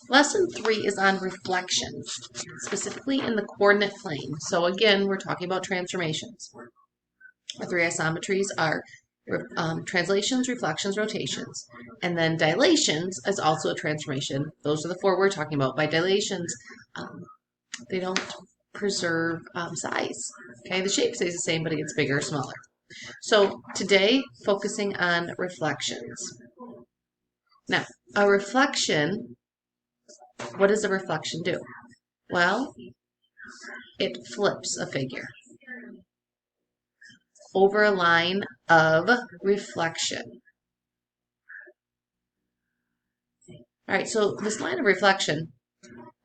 Lesson 3 is on reflections, specifically in the coordinate plane. So again, we're talking about transformations. The three isometries are translations, reflections, rotations. And then dilations is also a transformation. Those are the four we're talking about. By dilations, they don't preserve size. Okay, the shape stays the same, but it gets bigger or smaller. So today, focusing on reflections. Now, a reflection, what does a reflection do? Well, it flips a figure over a line of reflection. All right, so this line of reflection,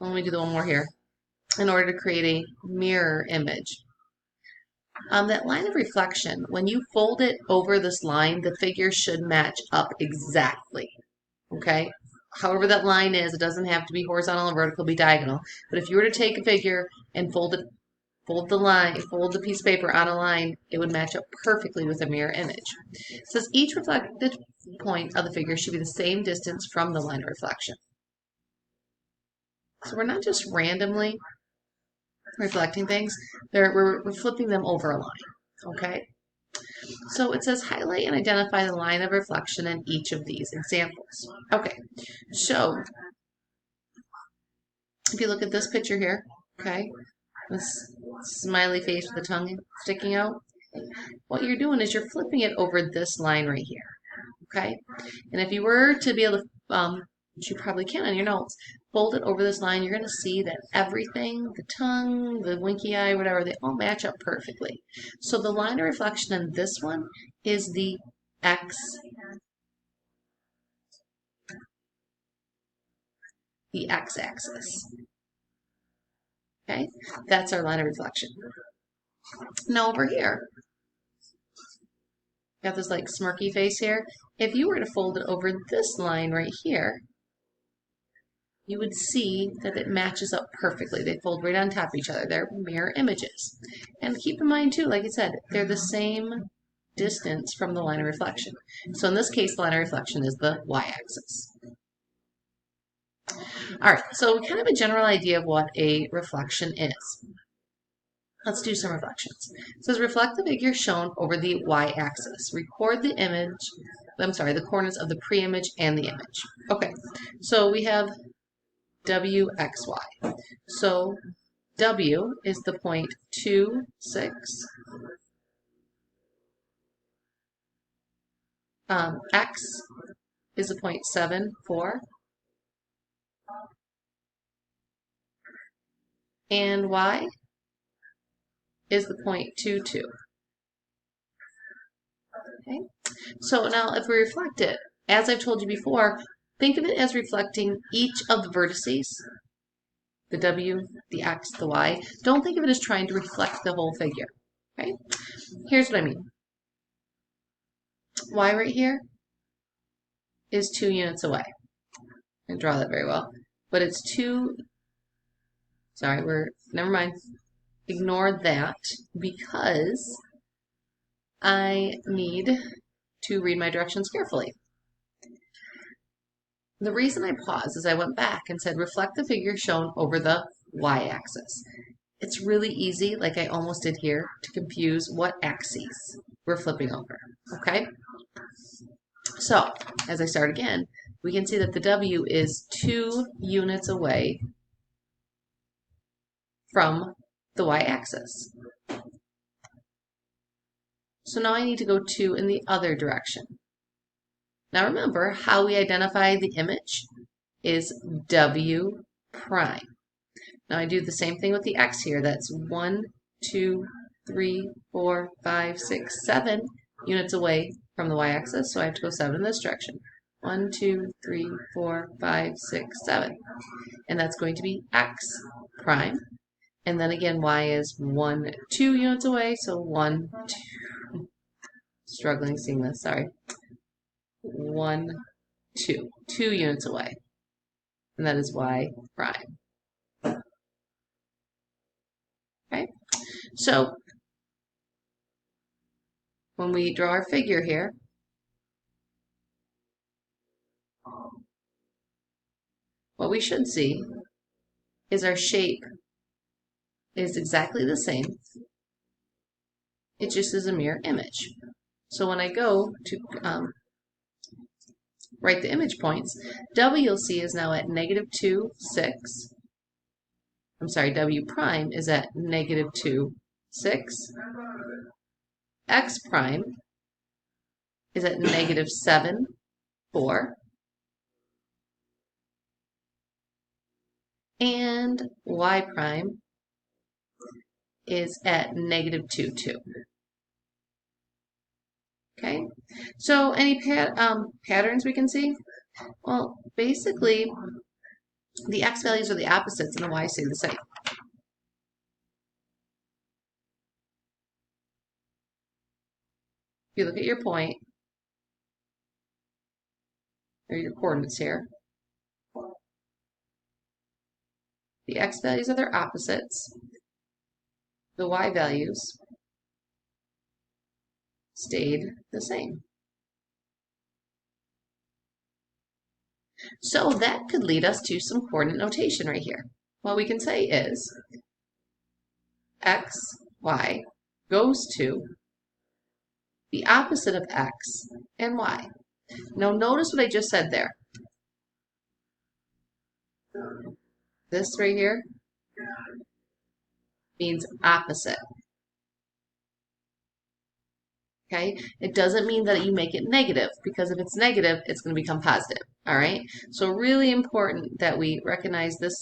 let me do the one more here, in order to create a mirror image. That line of reflection, when you fold it over this line, the figure should match up exactly, okay? However that line is, it doesn't have to be horizontal or vertical, be diagonal. But if you were to take a figure and fold the piece of paper on a line, it would match up perfectly with a mirror image. It says each reflected point of the figure should be the same distance from the line of reflection. So we're not just randomly reflecting things, we're flipping them over a line, okay? So it says highlight and identify the line of reflection in each of these examples. Okay, so if you look at this picture here, okay, this smiley face with the tongue sticking out, what you're doing is you're flipping it over this line right here, okay? And if you were to be able to, which you probably can on your notes, fold it over this line, you're going to see that everything, the tongue, the winky eye, whatever, they all match up perfectly. So the line of reflection in this one is the x-axis. Okay, that's our line of reflection. Now over here, got this like smirky face here. If you were to fold it over this line right here, you would see that it matches up perfectly. They fold right on top of each other. They're mirror images. And keep in mind too, like I said, they're the same distance from the line of reflection. So in this case, the line of reflection is the y-axis. All right, so we kind of have a general idea of what a reflection is. Let's do some reflections. It says reflect the figure shown over the y-axis. Record the image, the coordinates of the pre-image and the image. Okay, so we have W, X, Y. So W is the point 2, 6. X is the point 7, 4. And Y is the point 2, 2. Okay, so now if we reflect it, as I've told you before, think of it as reflecting each of the vertices, the W, the X, the Y. Don't think of it as trying to reflect the whole figure. Okay, here's what I mean. Y right here is 2 units away. I didn't draw that very well, but it's 2. Sorry, never mind. Ignore that because I need to read my directions carefully. The reason I paused is I went back and said reflect the figure shown over the y-axis. It's really easy, like I almost did here, to confuse what axes we're flipping over, okay? So, as I start again, we can see that the W is 2 units away from the y-axis. So now I need to go 2 in the other direction. Now remember, how we identify the image is W prime. Now I do the same thing with the X here. That's 1, 2, 3, 4, 5, 6, 7 units away from the y-axis, so I have to go 7 in this direction. 1, 2, 3, 4, 5, 6, 7. And that's going to be X prime. And then again, Y is 1, 2 units away, so 1, 2. Struggling seeing this, sorry. 1, 2. 2 units away. And that is Y prime. Okay? So, when we draw our figure here, what we should see is our shape is exactly the same. It just is a mirror image. So when I go to write the image points, W you'll see is now at -2, 6. I'm sorry, W prime is at -2, 6. X prime is at -7, 4. And Y prime is at -2, 2. Okay, so any patterns we can see? Well, basically, the X values are the opposites and the Y stay the same. If you look at your point, or your coordinates here, the X values are their opposites. The Y values stayed the same. So that could lead us to some coordinate notation right here. What we can say is X, Y goes to the opposite of X and Y. Now notice what I just said there. This right here means opposite. Okay, it doesn't mean that you make it negative, because if it's negative, it's going to become positive. All right, so really important that we recognize this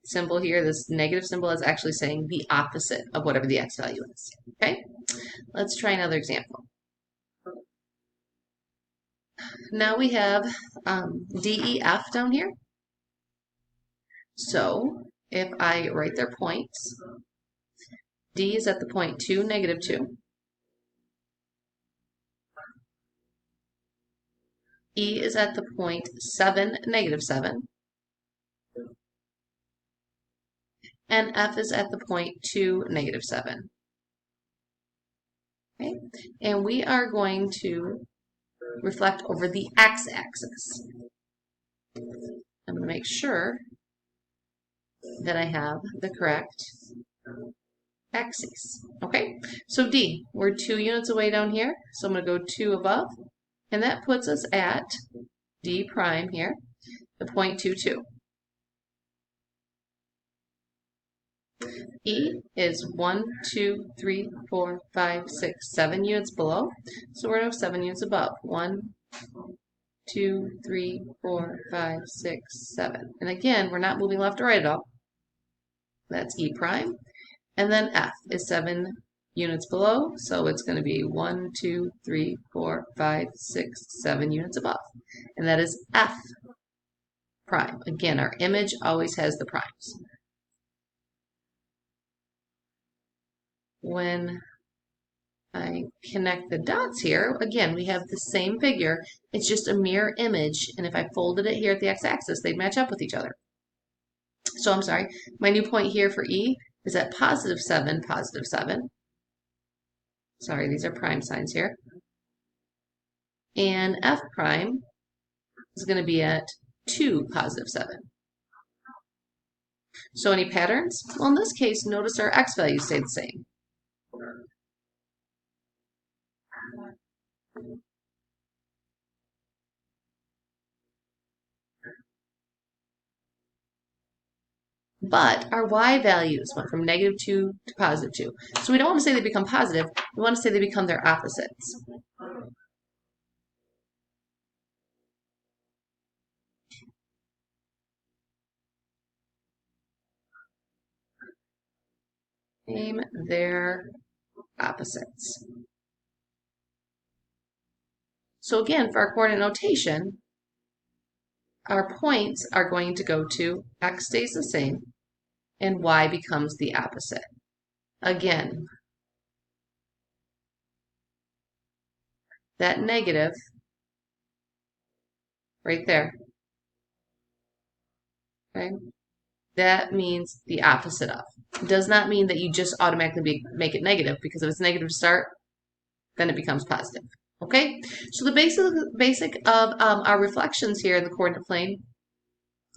symbol here, this negative symbol, is actually saying the opposite of whatever the X value is. Okay, let's try another example. Now we have D, E, F down here. So if I write their points, D is at the point 2, -2. E is at the point 7, -7. And F is at the point 2, -7. Okay, and we are going to reflect over the x-axis. I'm going to make sure that I have the correct axes. Okay, so D, we're 2 units away down here, so I'm going to go 2 above, and that puts us at D prime here, the point 2, 2. E is 1, 2, 3, 4, 5, 6, 7 units below, so we're now 7 units above. 1, 2, 3, 4, 5, 6, 7. And again, we're not moving left or right at all. That's E prime. And then F is 7 units below, so it's going to be 1, 2, 3, 4, 5, 6, 7 units above. And that is F prime. Again, our image always has the primes. When I connect the dots here, again, we have the same figure. It's just a mirror image, and if I folded it here at the x-axis, they'd match up with each other. So I'm sorry, my new point here for E is at +7, +7. Sorry, these are prime signs here. And F prime is going to be at 2, +7. So any patterns? Well, in this case, notice our x values stay the same. But our y values went from -2 to +2. So we don't want to say they become positive, we want to say they become their opposites. Name their opposites. So again, for our coordinate notation, our points are going to go to x stays the same and y becomes the opposite. Again, that negative right there, okay, that means the opposite of. It does not mean that you just automatically make it negative, because if it's negative to start, then it becomes positive. Okay, so the basic of our reflections here in the coordinate plane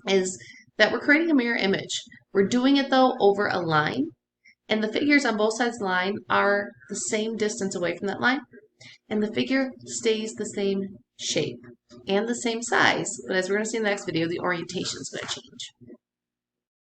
is that we're creating a mirror image. We're doing it though over a line, and the figures on both sides of the line are the same distance away from that line, and the figure stays the same shape and the same size, but as we're going to see in the next video, the orientation is going to change.